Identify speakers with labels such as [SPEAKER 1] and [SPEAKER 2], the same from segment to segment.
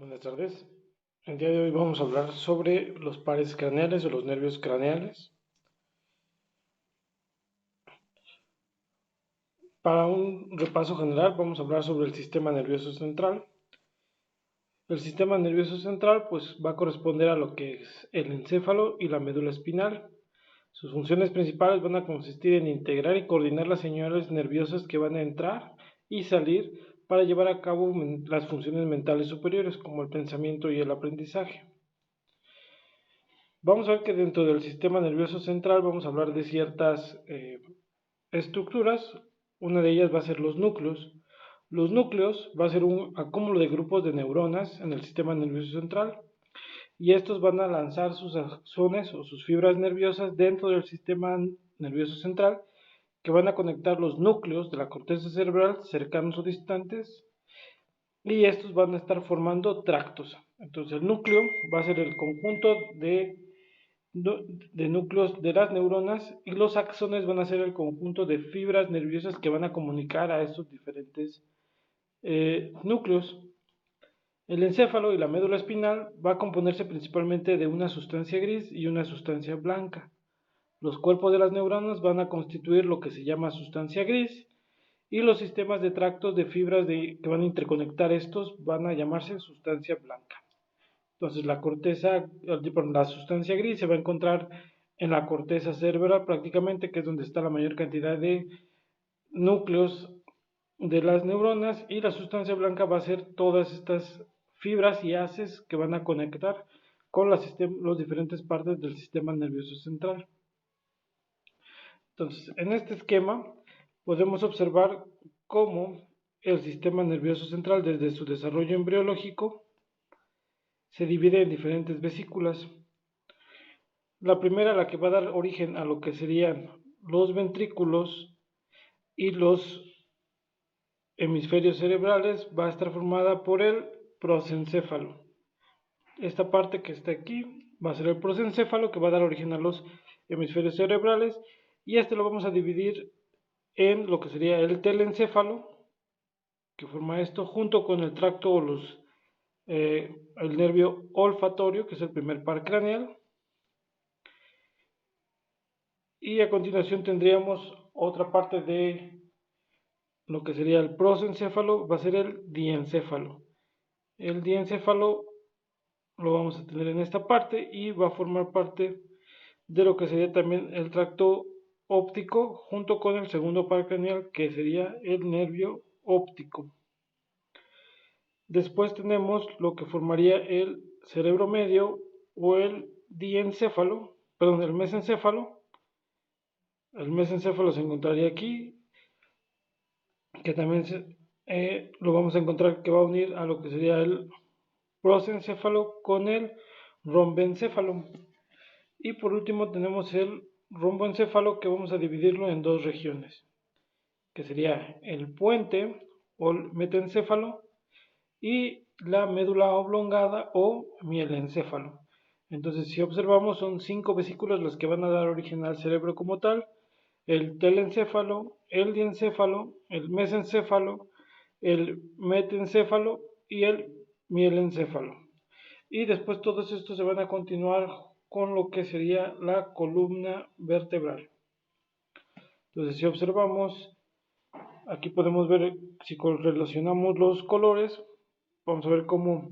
[SPEAKER 1] Buenas tardes. El día de hoy vamos a hablar sobre los pares craneales o los nervios craneales. Para un repaso general vamos a hablar sobre el sistema nervioso central. El sistema nervioso central pues va a corresponder a lo que es el encéfalo y la médula espinal. Sus funciones principales van a consistir en integrar y coordinar las señales nerviosas que van a entrar y salir para llevar a cabo las funciones mentales superiores como el pensamiento y el aprendizaje. Vamos a ver que dentro del sistema nervioso central vamos a hablar de ciertas estructuras. Una de ellas va a ser los núcleos. Los núcleos va a ser un acúmulo de grupos de neuronas en el sistema nervioso central y estos van a lanzar sus axones o sus fibras nerviosas dentro del sistema nervioso central que van a conectar los núcleos de la corteza cerebral cercanos o distantes y estos van a estar formando tractos. Entonces el núcleo va a ser el conjunto de núcleos de las neuronas y los axones van a ser el conjunto de fibras nerviosas que van a comunicar a estos diferentes núcleos. El encéfalo y la médula espinal va a componerse principalmente de una sustancia gris y una sustancia blanca. Los cuerpos de las neuronas van a constituir lo que se llama sustancia gris y los sistemas de tractos de fibras que van a interconectar estos van a llamarse sustancia blanca. Entonces la corteza, la sustancia gris se va a encontrar en la corteza cerebral prácticamente, que es donde está la mayor cantidad de núcleos de las neuronas, y la sustancia blanca va a ser todas estas fibras y haces que van a conectar con las diferentes partes del sistema nervioso central. Entonces, en este esquema podemos observar cómo el sistema nervioso central desde su desarrollo embriológico se divide en diferentes vesículas. La primera, la que va a dar origen a lo que serían los ventrículos y los hemisferios cerebrales, va a estar formada por el prosencéfalo. Esta parte que está aquí va a ser el prosencéfalo que va a dar origen a los hemisferios cerebrales y este lo vamos a dividir en lo que sería el telencéfalo, que forma esto, junto con el tracto o el nervio olfatorio, que es el primer par craneal. Y a continuación tendríamos otra parte de lo que sería el prosencéfalo, va a ser el diencéfalo. El diencéfalo lo vamos a tener en esta parte y va a formar parte de lo que sería también el tracto óptico junto con el segundo par craneal que sería el nervio óptico. Después tenemos lo que formaría el cerebro medio o el diencéfalo, perdón, el mesencéfalo. El mesencéfalo se encontraría aquí, que también lo vamos a encontrar que va a unir a lo que sería el prosencéfalo con el rombencéfalo. Y por último tenemos el romboencéfalo, que vamos a dividirlo en dos regiones, que sería el puente o el metencéfalo y la médula oblongada o mielencéfalo. Entonces, si observamos, son 5 vesículas las que van a dar origen al cerebro como tal: el telencéfalo, el diencéfalo, el mesencéfalo, el metencéfalo y el mielencéfalo. Y después todos estos se van a continuar con lo que sería la columna vertebral. Entonces, si observamos, aquí podemos ver, si relacionamos los colores, vamos a ver cómo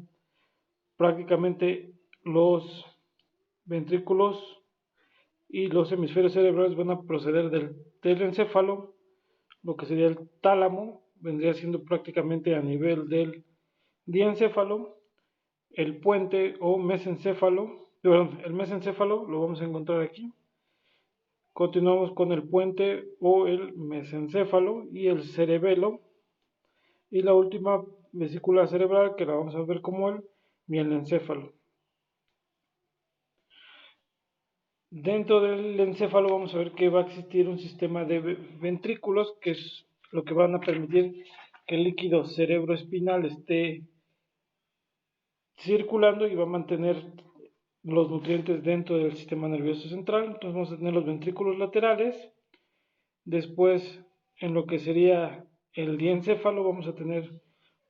[SPEAKER 1] prácticamente los ventrículos y los hemisferios cerebrales van a proceder del telencéfalo. Lo que sería el tálamo vendría siendo prácticamente a nivel del diencéfalo. El puente o mesencéfalo, perdón, el mesencéfalo lo vamos a encontrar aquí. Continuamos con el puente o el mesencéfalo y el cerebelo, y la última vesícula cerebral que la vamos a ver como el mielencéfalo. Dentro del encéfalo vamos a ver que va a existir un sistema de ventrículos, que es lo que van a permitir que el líquido cerebroespinal esté circulando y va a mantener los nutrientes dentro del sistema nervioso central. Entonces vamos a tener los ventrículos laterales. Después, en lo que sería el diencéfalo, vamos a tener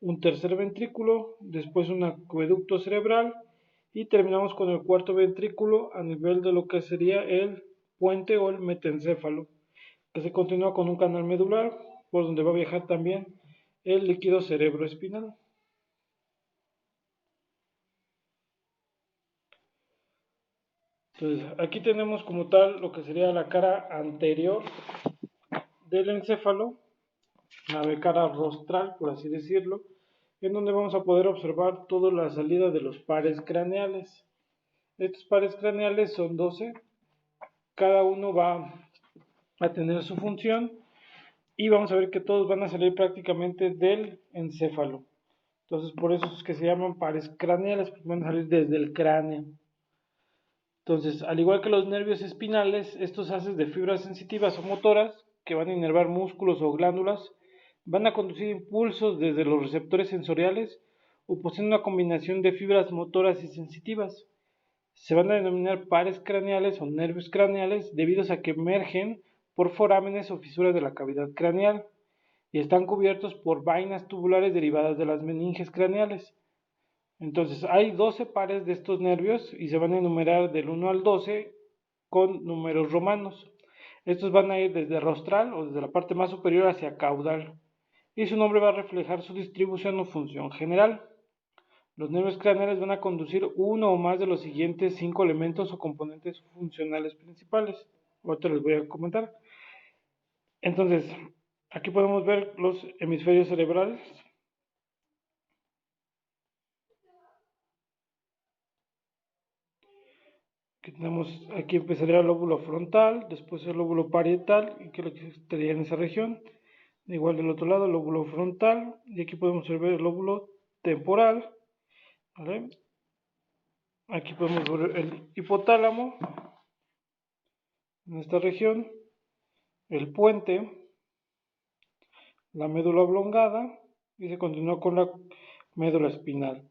[SPEAKER 1] un tercer ventrículo, después un acueducto cerebral y terminamos con el cuarto ventrículo a nivel de lo que sería el puente o el metencéfalo, que se continúa con un canal medular por donde va a viajar también el líquido cerebroespinal. Entonces, aquí tenemos como tal lo que sería la cara anterior del encéfalo, la cara rostral, por así decirlo, en donde vamos a poder observar toda la salida de los pares craneales. Estos pares craneales son 12, cada uno va a tener su función y vamos a ver que todos van a salir prácticamente del encéfalo. Entonces, por eso es que se llaman pares craneales, porque van a salir desde el cráneo. Entonces, al igual que los nervios espinales, estos haces de fibras sensitivas o motoras que van a inervar músculos o glándulas, van a conducir impulsos desde los receptores sensoriales o poseen una combinación de fibras motoras y sensitivas. Se van a denominar pares craneales o nervios craneales debido a que emergen por forámenes o fisuras de la cavidad craneal y están cubiertos por vainas tubulares derivadas de las meninges craneales. Entonces, hay 12 pares de estos nervios y se van a enumerar del 1 al 12 con números romanos. Estos van a ir desde rostral o desde la parte más superior hacia caudal y su nombre va a reflejar su distribución o función general. Los nervios craneales van a conducir uno o más de los siguientes 5 elementos o componentes funcionales principales. Ahorita les voy a comentar. Entonces, aquí podemos ver los hemisferios cerebrales. Aquí empezaría el lóbulo frontal, después el lóbulo parietal, y que estaría en esa región. Igual del otro lado, el lóbulo frontal, y aquí podemos ver el lóbulo temporal. ¿Vale? Aquí podemos ver el hipotálamo, en esta región, el puente, la médula oblongada, y se continúa con la médula espinal.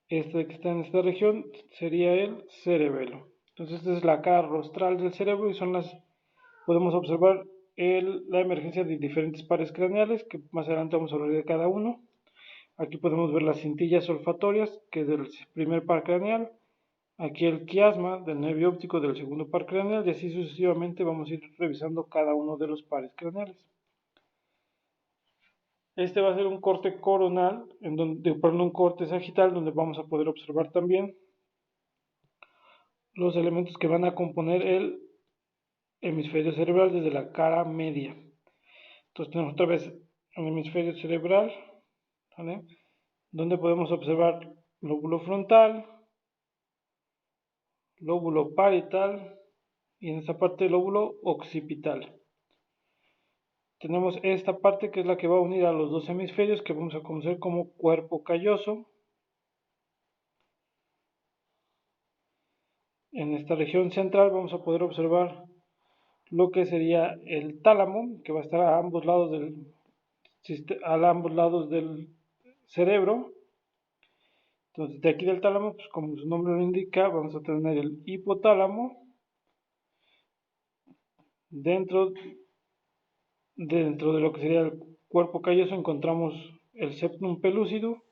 [SPEAKER 1] Este que está en esta región sería el cerebelo. Entonces, esta es la cara rostral del cerebro y podemos observar la emergencia de diferentes pares craneales, que más adelante vamos a hablar de cada uno. Aquí podemos ver las cintillas olfatorias, que es del primer par craneal. Aquí el quiasma del nervio óptico del segundo par craneal, y así sucesivamente vamos a ir revisando cada uno de los pares craneales. Este va a ser un corte coronal, un corte sagital, donde vamos a poder observar también los elementos que van a componer el hemisferio cerebral desde la cara media. Entonces tenemos otra vez el hemisferio cerebral, ¿vale? Donde podemos observar lóbulo frontal, lóbulo parietal y en esta parte el lóbulo occipital. Tenemos esta parte que es la que va a unir a los dos hemisferios, que vamos a conocer como cuerpo calloso. En esta región central vamos a poder observar lo que sería el tálamo, que va a estar a ambos lados del cerebro. Entonces, de aquí del tálamo, pues como su nombre lo indica, vamos a tener el hipotálamo. Dentro de lo que sería el cuerpo calloso encontramos el septum pelúcido.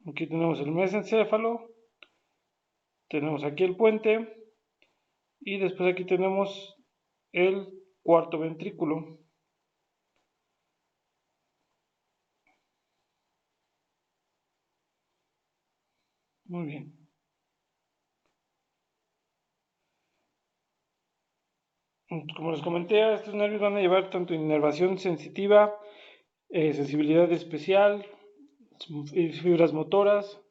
[SPEAKER 1] Aquí tenemos el mesencéfalo. Tenemos aquí el puente. Y después aquí tenemos el cuarto ventrículo. Muy bien. Como les comenté, estos nervios van a llevar tanto inervación sensitiva, sensibilidad especial, fibras motoras,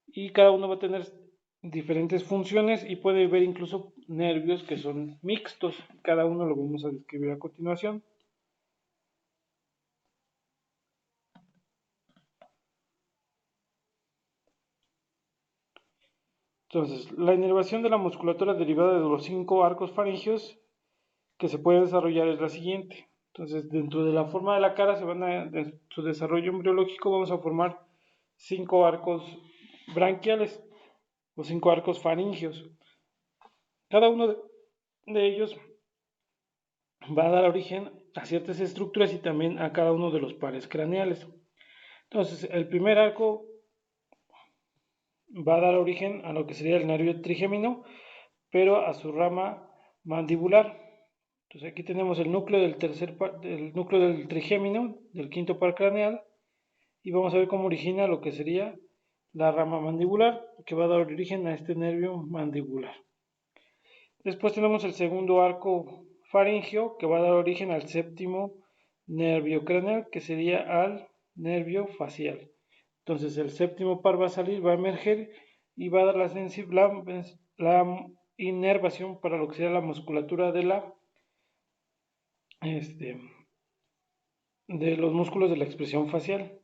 [SPEAKER 1] y cada uno va a tener diferentes funciones y puede haber incluso nervios que son mixtos. Cada uno lo vamos a describir a continuación. Entonces, la inervación de la musculatura derivada de los 5 arcos faringeos que se puede desarrollar es la siguiente. Entonces, dentro de la forma de la cara, en su desarrollo embriológico, vamos a formar 5 arcos branquiales o 5 arcos faringeos. Cada uno de ellos va a dar origen a ciertas estructuras y también a cada uno de los pares craneales. Entonces, el primer arco va a dar origen a lo que sería el nervio trigémino, pero a su rama mandibular. Entonces aquí tenemos el núcleo del núcleo del trigémino, del quinto par craneal, y vamos a ver cómo origina lo que sería la rama mandibular, que va a dar origen a este nervio mandibular. Después tenemos el segundo arco faríngeo, que va a dar origen al séptimo nervio craneal, que sería al nervio facial. Entonces el séptimo par va a salir, va a emerger y va a dar la inervación para lo que sería la musculatura este, de los músculos de la expresión facial.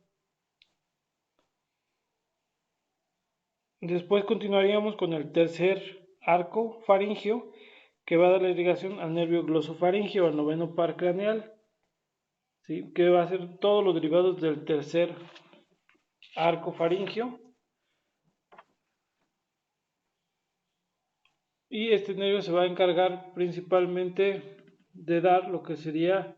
[SPEAKER 1] Después continuaríamos con el tercer arco faríngeo, que va a dar la irrigación al nervio glosofaríngeo, al noveno par craneal, ¿sí? Que va a ser todos los derivados del tercer arco faríngeo. Y este nervio se va a encargar principalmente de dar lo que sería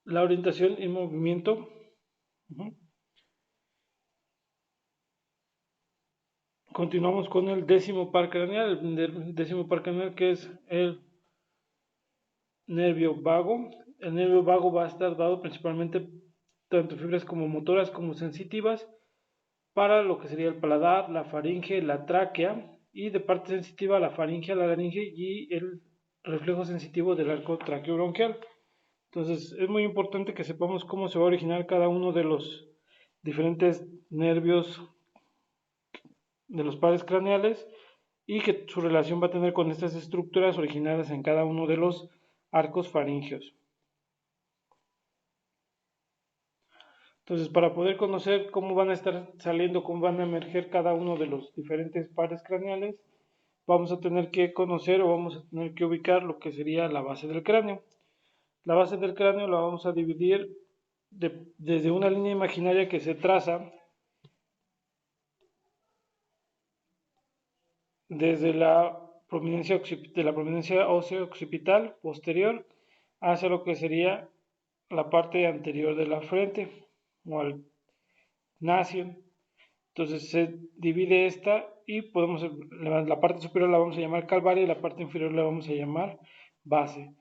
[SPEAKER 1] la orientación y movimiento. Continuamos con el décimo par craneal, el décimo par craneal, que es el nervio vago. El nervio vago va a estar dado principalmente tanto fibras como motoras como sensitivas para lo que sería el paladar, la faringe, la tráquea, y de parte sensitiva la faringe, la laringe y el reflejo sensitivo del arco traqueobronquial. Entonces es muy importante que sepamos cómo se va a originar cada uno de los diferentes nervios de los pares craneales y que su relación va a tener con estas estructuras originadas en cada uno de los arcos faringeos. Entonces, para poder conocer cómo van a estar saliendo, cómo van a emerger cada uno de los diferentes pares craneales, vamos a tener que conocer o vamos a tener que ubicar lo que sería la base del cráneo. La base del cráneo la vamos a dividir desde una línea imaginaria que se traza desde de la prominencia ósea occipital posterior hacia lo que sería la parte anterior de la frente o al nación. Entonces se divide esta y la parte superior la vamos a llamar calvario y la parte inferior la vamos a llamar base.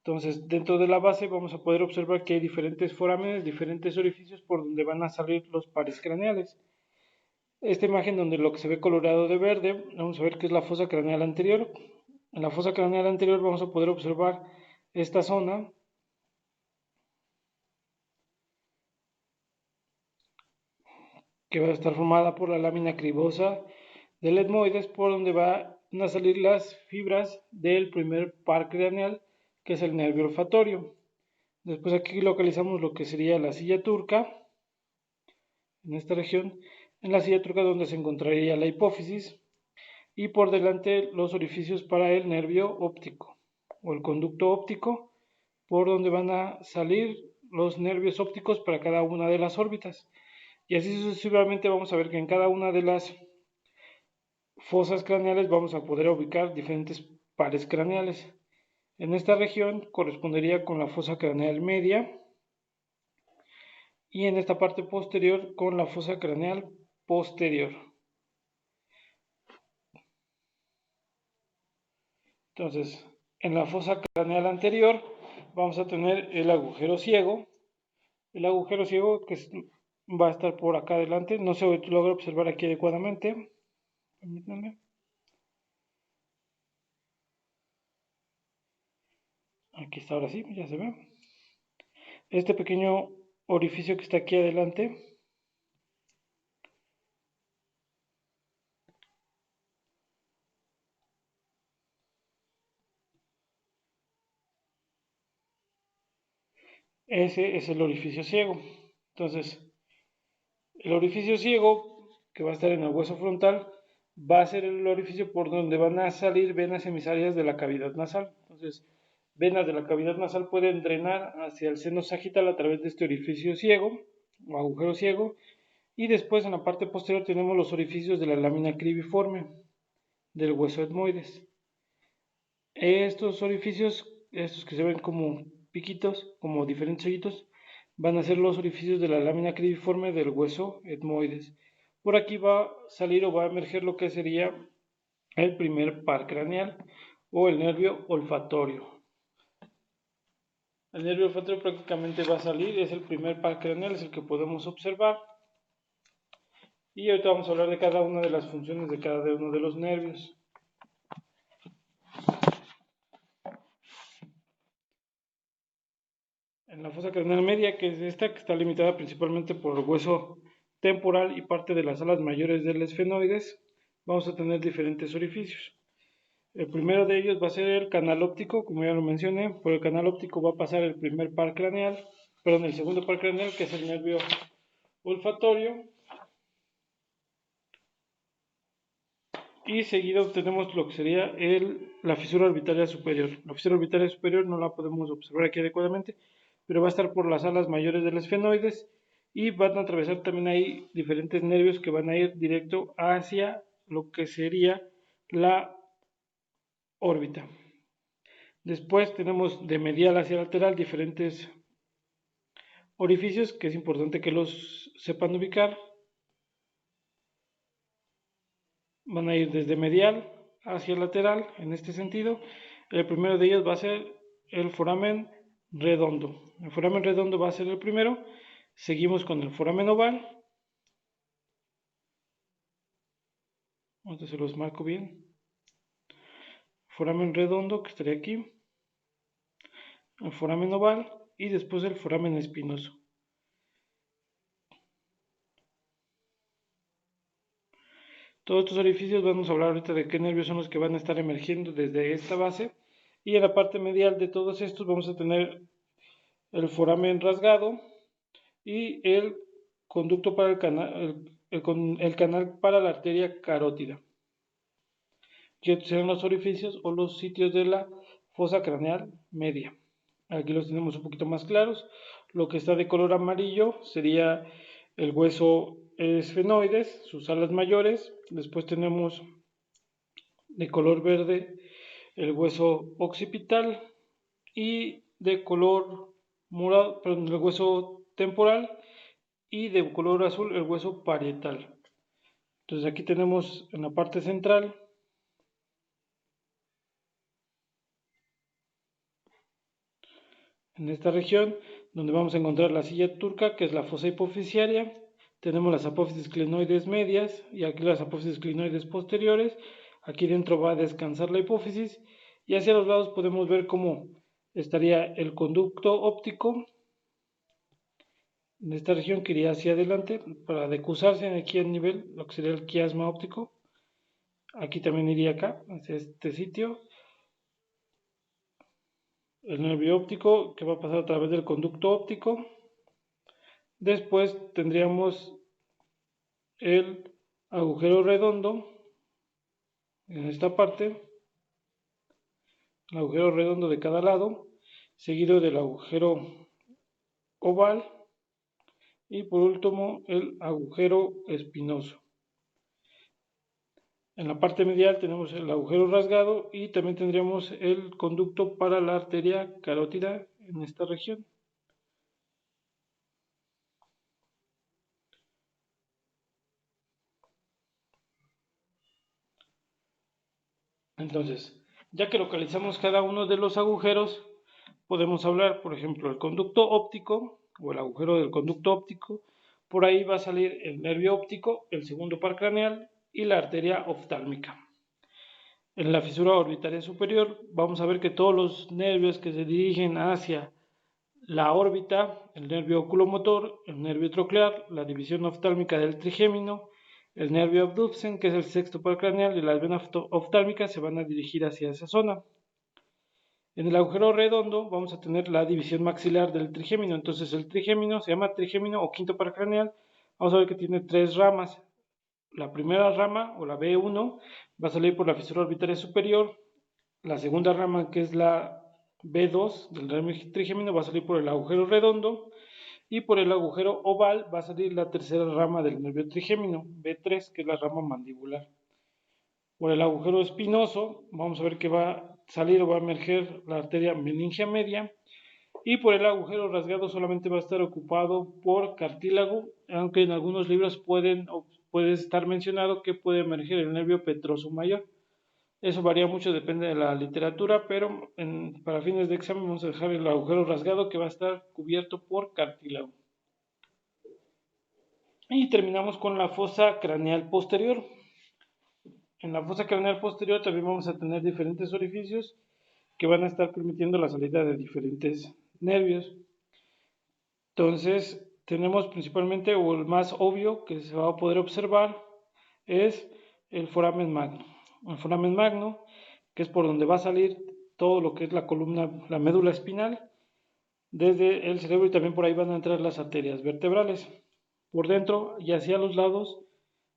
[SPEAKER 1] Entonces dentro de la base vamos a poder observar que hay diferentes forámenes, diferentes orificios por donde van a salir los pares craneales. Esta imagen donde lo que se ve colorado de verde, vamos a ver que es la fosa craneal anterior. En la fosa craneal anterior vamos a poder observar esta zona que va a estar formada por la lámina cribosa del etmoides, por donde van a salir las fibras del primer par craneal, que es el nervio olfatorio. Después aquí localizamos lo que sería la silla turca, en esta región, en la silla turca donde se encontraría la hipófisis, y por delante los orificios para el nervio óptico o el conducto óptico, por donde van a salir los nervios ópticos para cada una de las órbitas. Y así sucesivamente vamos a ver que en cada una de las fosas craneales vamos a poder ubicar diferentes pares craneales. En esta región correspondería con la fosa craneal media y en esta parte posterior con la fosa craneal posterior. Entonces, en la fosa craneal anterior vamos a tener el agujero ciego. El agujero ciego que va a estar por acá adelante. No sé si logra observar aquí adecuadamente. Permítanme. Aquí está, ahora sí, ya se ve. Este pequeño orificio que está aquí adelante ese es el orificio ciego. Entonces, el orificio ciego, que va a estar en el hueso frontal, va a ser el orificio por donde van a salir venas emisarias de la cavidad nasal. Entonces, venas de la cavidad nasal pueden drenar hacia el seno sagital a través de este orificio ciego o agujero ciego. Y después en la parte posterior tenemos los orificios de la lámina cribiforme del hueso etmoides. Estos orificios, estos que se ven como piquitos, como diferentes hoyitos, van a ser los orificios de la lámina cribiforme del hueso etmoides. Por aquí va a salir o va a emerger lo que sería el primer par craneal o el nervio olfatorio. El nervio olfatorio prácticamente va a salir, es el primer par craneal, es el que podemos observar. Y ahorita vamos a hablar de cada una de las funciones de cada uno de los nervios. En la fosa craneal media, que es esta, que está limitada principalmente por el hueso temporal y parte de las alas mayores del esfenoides, vamos a tener diferentes orificios. El primero de ellos va a ser el canal óptico, como ya lo mencioné. Por el canal óptico va a pasar el primer par craneal, perdón, el segundo par craneal, que es el nervio olfatorio. Y seguido tenemos lo que sería la fisura orbitaria superior. La fisura orbitaria superior no la podemos observar aquí adecuadamente, pero va a estar por las alas mayores del esfenoides y van a atravesar también ahí diferentes nervios que van a ir directo hacia lo que sería la órbita. Después tenemos de medial hacia lateral diferentes orificios que es importante que los sepan ubicar. Van a ir desde medial hacia lateral en este sentido. El primero de ellos va a ser el foramen redondo. El foramen redondo va a ser el primero. Seguimos con el foramen oval. Entonces se los marco bien. Foramen redondo que estaría aquí. El foramen oval y después el foramen espinoso. Todos estos orificios vamos a hablar ahorita de qué nervios son los que van a estar emergiendo desde esta base. Y en la parte medial de todos estos vamos a tener el foramen rasgado y el conducto para el canal, el canal para la arteria carótida, que serán los orificios o los sitios de la fosa craneal media. Aquí los tenemos un poquito más claros. Lo que está de color amarillo sería el hueso esfenoides, sus alas mayores. Después tenemos de color verde el hueso occipital y de color morado, perdón, el hueso temporal y de color azul el hueso parietal. Entonces aquí tenemos en la parte central en esta región donde vamos a encontrar la silla turca, que es la fosa hipofisiaria. Tenemos las apófisis clinoides medias y aquí las apófisis clinoides posteriores. Aquí dentro va a descansar la hipófisis y hacia los lados podemos ver cómo estaría el conducto óptico en esta región que iría hacia adelante para decusarse aquí a nivel, lo que sería el quiasma óptico. Aquí también iría acá, hacia este sitio. El nervio óptico que va a pasar a través del conducto óptico. Después tendríamos el agujero redondo en esta parte, el agujero redondo de cada lado, seguido del agujero oval y por último el agujero espinoso. En la parte medial tenemos el agujero rasgado y también tendríamos el conducto para la arteria carótida en esta región. Entonces, ya que localizamos cada uno de los agujeros, podemos hablar, por ejemplo, el conducto óptico o el agujero del conducto óptico. Por ahí va a salir el nervio óptico, el segundo par craneal y la arteria oftálmica. En la fisura orbitaria superior vamos a ver que todos los nervios que se dirigen hacia la órbita, el nervio oculomotor, el nervio troclear, la división oftálmica del trigémino, el nervio abducens, que es el sexto par craneal, y las venas oftálmicas se van a dirigir hacia esa zona. En el agujero redondo vamos a tener la división maxilar del trigémino. Entonces el trigémino se llama trigémino o quinto par craneal. Vamos a ver que tiene tres ramas. La primera rama o la B1 va a salir por la fisura orbitaria superior. La segunda rama, que es la B2 del trigémino, va a salir por el agujero redondo. Y por el agujero oval va a salir la tercera rama del nervio trigémino, B3, que es la rama mandibular. Por el agujero espinoso vamos a ver que va salir o va a emerger la arteria meningia media, y por el agujero rasgado solamente va a estar ocupado por cartílago, aunque en algunos libros puede estar mencionado que puede emerger el nervio petroso mayor. Eso varía mucho, depende de la literatura, pero para fines de examen vamos a dejar el agujero rasgado que va a estar cubierto por cartílago. Y terminamos con la fosa craneal posterior. En la fosa craneal posterior también vamos a tener diferentes orificios que van a estar permitiendo la salida de diferentes nervios. Entonces, tenemos principalmente, o el más obvio que se va a poder observar, es el foramen magno. El foramen magno, que es por donde va a salir todo lo que es la columna, la médula espinal, desde el cerebro, y también por ahí van a entrar las arterias vertebrales. Por dentro y hacia los lados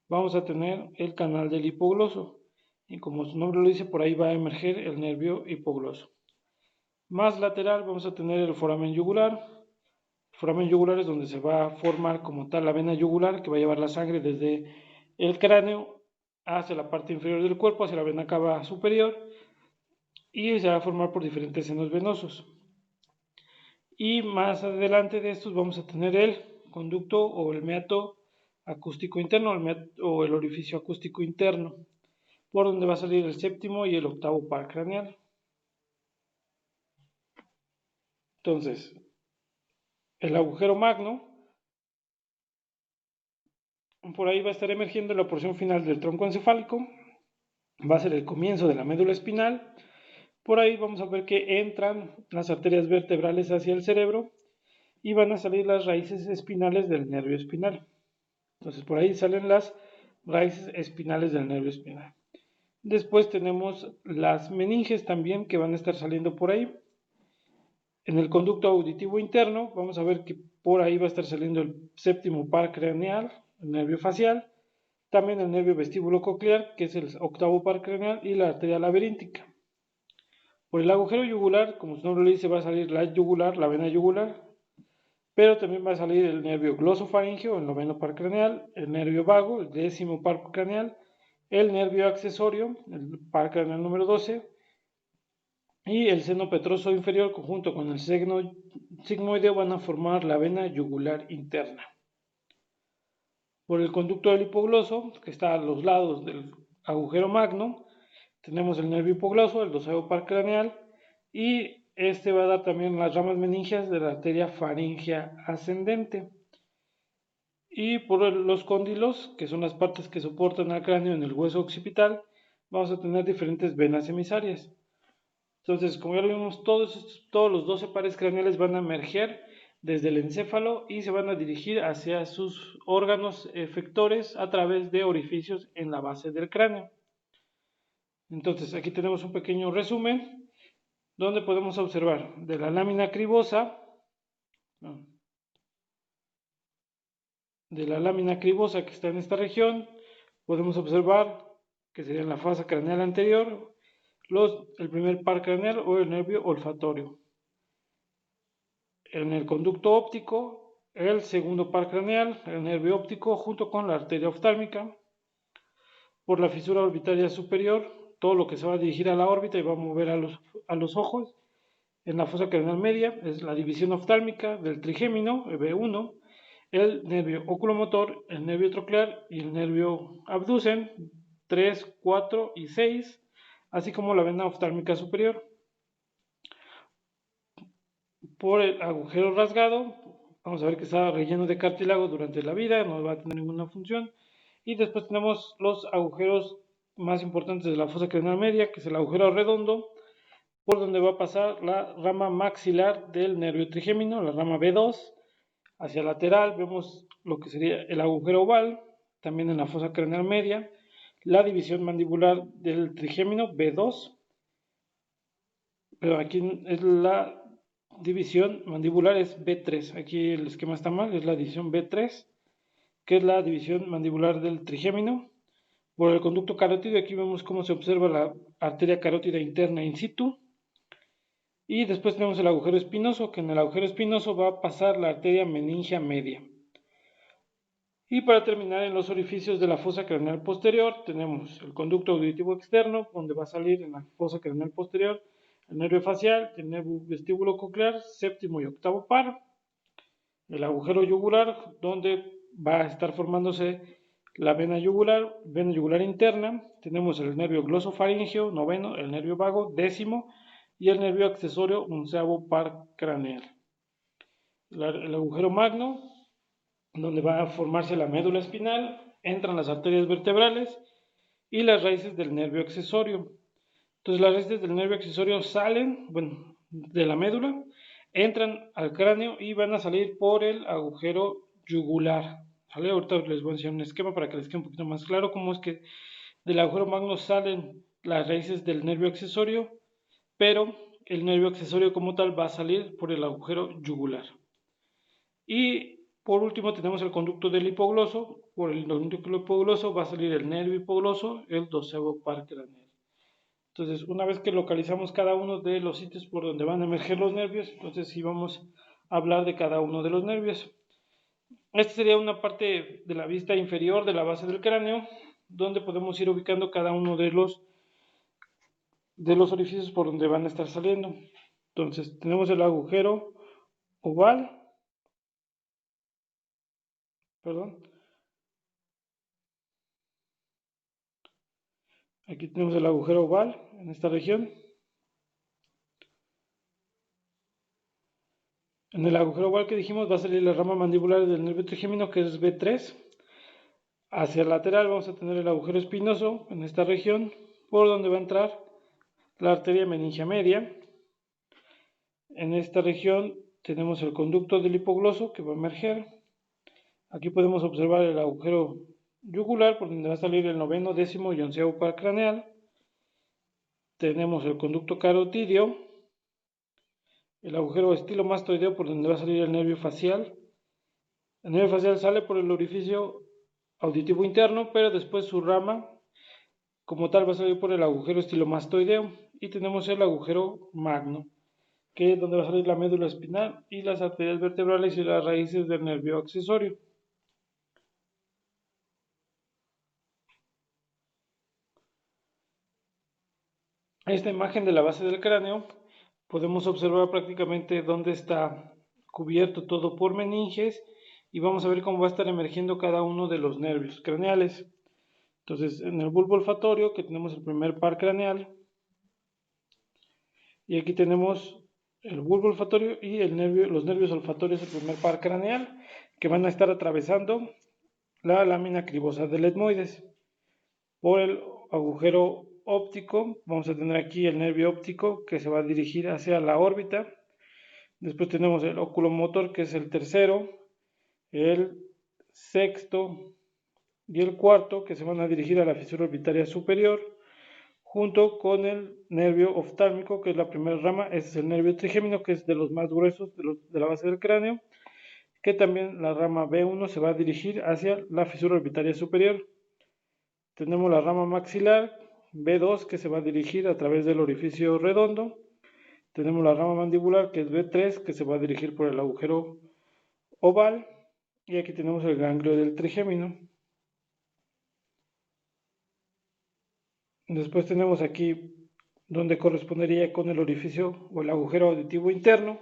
[SPEAKER 1] vamos a tener el canal del hipogloso, y como su nombre lo dice, por ahí va a emerger el nervio hipogloso. Más lateral vamos a tener el foramen yugular. El foramen yugular es donde se va a formar como tal la vena yugular, que va a llevar la sangre desde el cráneo hacia la parte inferior del cuerpo, hacia la vena cava superior, y se va a formar por diferentes senos venosos. Y más adelante de estos vamos a tener el conducto o el meato acústico interno, o el orificio acústico interno, por donde va a salir el séptimo y el octavo par craneal. Entonces, el agujero magno, por ahí va a estar emergiendo la porción final del tronco encefálico, va a ser el comienzo de la médula espinal. Por ahí vamos a ver que entran las arterias vertebrales hacia el cerebro y van a salir las raíces espinales del nervio espinal. Entonces, por ahí salen las raíces espinales del nervio espinal. Después tenemos las meninges también, que van a estar saliendo por ahí. En el conducto auditivo interno vamos a ver que por ahí va a estar saliendo el séptimo par craneal, el nervio facial, también el nervio vestíbulo coclear, que es el octavo par craneal, y la arteria laberíntica. Por el agujero yugular, como su nombre lo dice, va a salir la yugular, la vena yugular, pero también va a salir el nervio glosofaringeo, el noveno par craneal, el nervio vago, el décimo par craneal, el nervio accesorio, el par craneal número 12, y el seno petroso inferior, conjunto con el seno sigmoideo, van a formar la vena yugular interna. Por el conducto del hipogloso, que está a los lados del agujero magno, tenemos el nervio hipogloso, el doceavo par craneal, y este va a dar también las ramas meningias de la arteria faríngea ascendente. Y por los cóndilos, que son las partes que soportan al cráneo en el hueso occipital, vamos a tener diferentes venas emisarias. Entonces, como ya lo vimos, todos los 12 pares craneales van a emerger desde el encéfalo y se van a dirigir hacia sus órganos efectores a través de orificios en la base del cráneo. Entonces, aquí tenemos un pequeño resumen donde podemos observar de la lámina cribosa, que está en esta región, podemos observar que sería en la fase craneal anterior, el primer par craneal o el nervio olfatorio. En el conducto óptico, el segundo par craneal, el nervio óptico, junto con la arteria oftálmica. Por la fisura orbitaria superior, todo lo que se va a dirigir a la órbita y va a mover a los ojos. En la fosa craneal media es la división oftálmica del trigémino, B1, el nervio oculomotor, el nervio troclear y el nervio abducen, 3, 4 y 6, así como la vena oftálmica superior. Por el agujero rasgado, vamos a ver que está relleno de cartílago durante la vida, no va a tener ninguna función. Y después tenemos los agujeros más importantes de la fosa craneal media, que es el agujero redondo, por donde va a pasar la rama maxilar del nervio trigémino, la rama B2. Hacia lateral vemos lo que sería el agujero oval, también en la fosa craneal media, la división mandibular del trigémino B2, pero aquí es la división mandibular es B3, aquí el esquema está mal, es la división B3, que es la división mandibular del trigémino. Por el conducto carótido, aquí vemos cómo se observa la arteria carótida interna in situ. Y después tenemos el agujero espinoso, que en el agujero espinoso va a pasar la arteria meningia media. Y para terminar, en los orificios de la fosa craneal posterior tenemos el conducto auditivo externo, donde va a salir en la fosa craneal posterior el nervio facial, el nervio vestíbulo coclear, séptimo y octavo par, el agujero yugular, donde va a estar formándose la vena yugular interna. Tenemos el nervio glosofaringeo, noveno, el nervio vago, décimo, y el nervio accesorio, onceavo par craneal. El agujero magno, donde va a formarse la médula espinal, entran las arterias vertebrales y las raíces del nervio accesorio. Entonces las raíces del nervio accesorio salen, bueno, de la médula, entran al cráneo y van a salir por el agujero yugular. ¿Vale? Ahorita les voy a enseñar un esquema para que les quede un poquito más claro cómo es que del agujero magno salen las raíces del nervio accesorio, pero el nervio accesorio como tal va a salir por el agujero yugular. Y por último tenemos el conducto del hipogloso. Por el conducto hipogloso va a salir el nervio hipogloso, el doceavo par craneal. Entonces, una vez que localizamos cada uno de los sitios por donde van a emerger los nervios, entonces sí vamos a hablar de cada uno de los nervios. Esta sería una parte de la vista inferior de la base del cráneo, donde podemos ir ubicando cada uno de los orificios por donde van a estar saliendo. Entonces, tenemos el agujero oval, perdón. Aquí tenemos el agujero oval en esta región. En el agujero oval que dijimos va a salir la rama mandibular del nervio trigémino, que es B3. Hacia el lateral vamos a tener el agujero espinoso en esta región, por donde va a entrar la arteria meningia media. En esta región tenemos el conducto del hipogloso que va a emerger. Aquí podemos observar el agujero yugular, por donde va a salir el noveno, décimo y onceavo par craneal. Tenemos el conducto carotidio, el agujero estilomastoideo, por donde va a salir el nervio facial. El nervio facial sale por el orificio auditivo interno, pero después su rama como tal va a salir por el agujero estilomastoideo. Y tenemos el agujero magno, que es donde va a salir la médula espinal y las arterias vertebrales y las raíces del nervio accesorio. Esta imagen de la base del cráneo podemos observar prácticamente dónde está cubierto todo por meninges y vamos a ver cómo va a estar emergiendo cada uno de los nervios craneales. Entonces, en el bulbo olfatorio, que tenemos el primer par craneal, y aquí tenemos el bulbo olfatorio y los nervios olfatorios, el primer par craneal, que van a estar atravesando la lámina cribosa del etmoides. Por el agujero óptico, vamos a tener aquí el nervio óptico que se va a dirigir hacia la órbita. Después tenemos el oculomotor, que es el tercero, el sexto y el cuarto, que se van a dirigir a la fisura orbitaria superior, junto con el nervio oftálmico, que es la primera rama. Ese es el nervio trigémino, que es de los más gruesos de la base del cráneo, que también la rama B1 se va a dirigir hacia la fisura orbitaria superior. Tenemos la rama maxilar B2, que se va a dirigir a través del orificio redondo. Tenemos la rama mandibular, que es B3, que se va a dirigir por el agujero oval. Y aquí tenemos el ganglio del trigémino. Después tenemos aquí donde correspondería con el orificio o el agujero auditivo interno.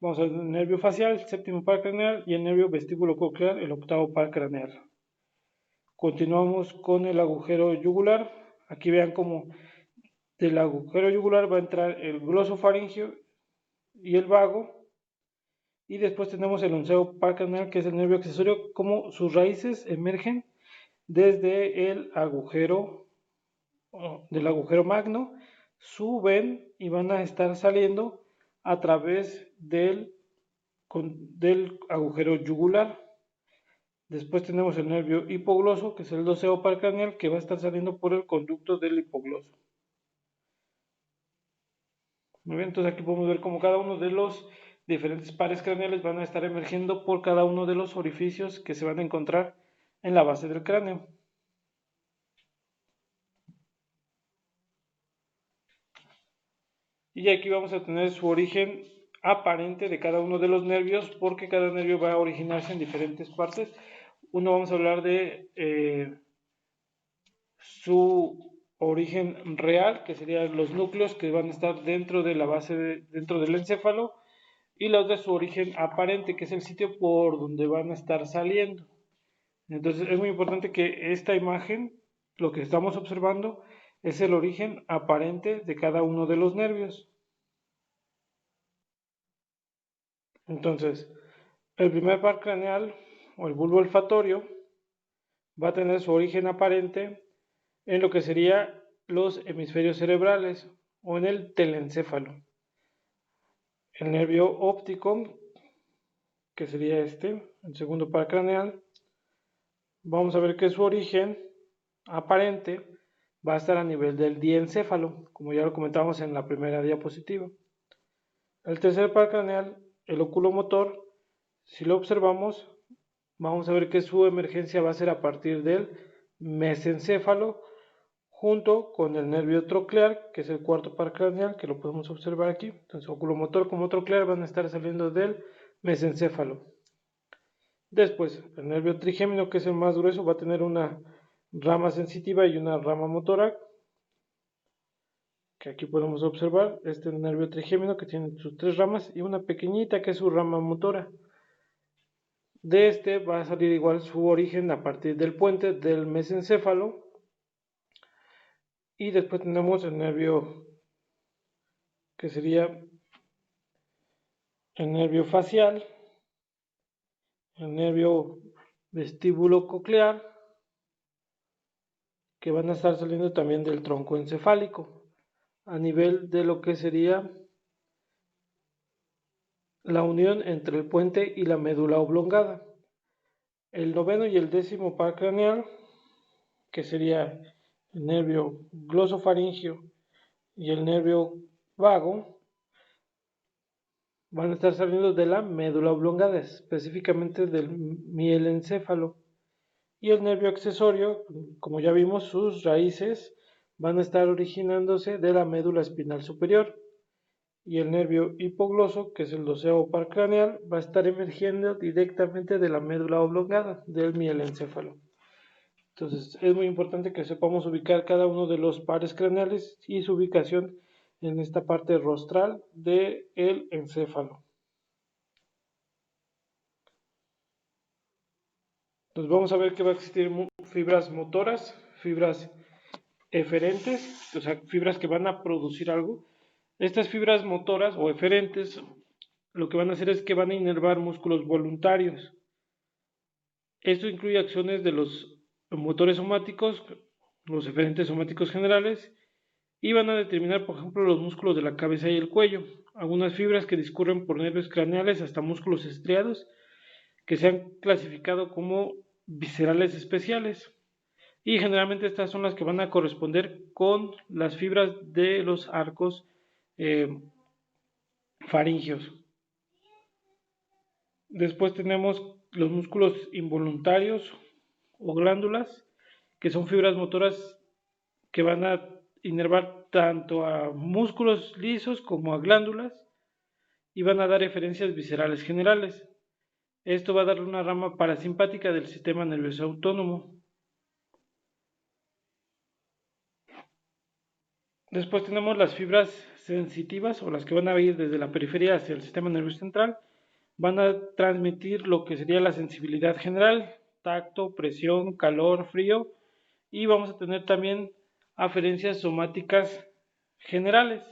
[SPEAKER 1] Vamos al nervio facial, el séptimo par craneal, y el nervio vestíbulo coclear, el octavo par craneal. Continuamos con el agujero yugular. Aquí vean cómo del agujero yugular va a entrar el glosofaringeo y el vago. Y después tenemos el onceavo par craneal, que es el nervio accesorio, como sus raíces emergen desde el agujero del agujero magno, suben y van a estar saliendo a través del agujero yugular. Después tenemos el nervio hipogloso, que es el doceavo par craneal, que va a estar saliendo por el conducto del hipogloso. Muy bien, entonces aquí podemos ver cómo cada uno de los diferentes pares craneales van a estar emergiendo por cada uno de los orificios que se van a encontrar en la base del cráneo. Y aquí vamos a tener su origen aparente de cada uno de los nervios, porque cada nervio va a originarse en diferentes partes uno vamos a hablar de su origen real, que serían los núcleos que van a estar dentro de la base, dentro del encéfalo, y la otra es su origen aparente, que es el sitio por donde van a estar saliendo. Entonces es muy importante que esta imagen, lo que estamos observando, es el origen aparente de cada uno de los nervios. Entonces, el primer par craneal o el bulbo olfatorio va a tener su origen aparente en lo que sería los hemisferios cerebrales o en el telencéfalo. El nervio óptico, que sería el segundo par craneal, vamos a ver que su origen aparente va a estar a nivel del diencéfalo, como ya lo comentamos en la primera diapositiva. El tercer par craneal, el oculomotor, si lo observamos, vamos a ver que su emergencia va a ser a partir del mesencéfalo junto con el nervio troclear, que es el cuarto par craneal, que lo podemos observar aquí. Entonces, oculomotor como troclear van a estar saliendo del mesencéfalo. Después, el nervio trigémino, que es el más grueso, va a tener una rama sensitiva y una rama motora, que aquí podemos observar este nervio trigémino que tiene sus tres ramas y una pequeñita que es su rama motora. De este va a salir igual su origen a partir del puente del mesencéfalo. Y después tenemos el nervio que sería el nervio facial, el nervio vestíbulo coclear, que van a estar saliendo también del tronco encefálico, a nivel de lo que sería la unión entre el puente y la médula oblongada. El noveno y el décimo par craneal, que sería el nervio glosofaringio y el nervio vago, van a estar saliendo de la médula oblongada, específicamente del mielencéfalo. Y el nervio accesorio, como ya vimos, sus raíces van a estar originándose de la médula espinal superior. Y el nervio hipogloso, que es el doceavo par craneal, va a estar emergiendo directamente de la médula oblongada del mielencéfalo. Entonces es muy importante que sepamos ubicar cada uno de los pares craneales y su ubicación en esta parte rostral del encéfalo. Entonces vamos a ver que va a existir fibras motoras, fibras eferentes, o sea, fibras que van a producir algo. Estas fibras motoras o eferentes lo que van a hacer es que van a inervar músculos voluntarios. Esto incluye acciones de los motores somáticos, los eferentes somáticos generales, y van a determinar, por ejemplo, los músculos de la cabeza y el cuello. Algunas fibras que discurren por nervios craneales hasta músculos estriados, que se han clasificado como viscerales especiales. Y generalmente estas son las que van a corresponder con las fibras de los arcos faringios. Después tenemos los músculos involuntarios o glándulas, que son fibras motoras que van a inervar tanto a músculos lisos como a glándulas y van a dar eferencias viscerales generales. Esto va a darle una rama parasimpática del sistema nervioso autónomo. Después tenemos las fibras sensitivas o las que van a ir desde la periferia hacia el sistema nervioso central. Van a transmitir lo que sería la sensibilidad general, tacto, presión, calor, frío, y vamos a tener también aferencias somáticas generales.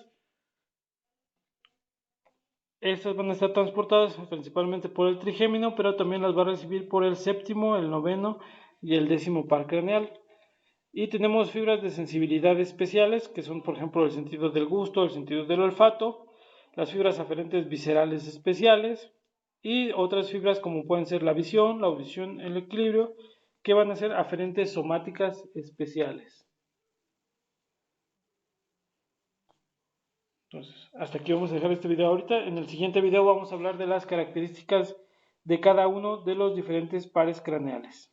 [SPEAKER 1] Estas van a estar transportadas principalmente por el trigémino, pero también las va a recibir por el séptimo, el noveno y el décimo par craneal. Y tenemos fibras de sensibilidad especiales, que son por ejemplo el sentido del gusto, el sentido del olfato, las fibras aferentes viscerales especiales y otras fibras como pueden ser la visión, la audición, el equilibrio, que van a ser aferentes somáticas especiales. Entonces, hasta aquí vamos a dejar este video ahorita. En el siguiente video vamos a hablar de las características de cada uno de los diferentes pares craneales.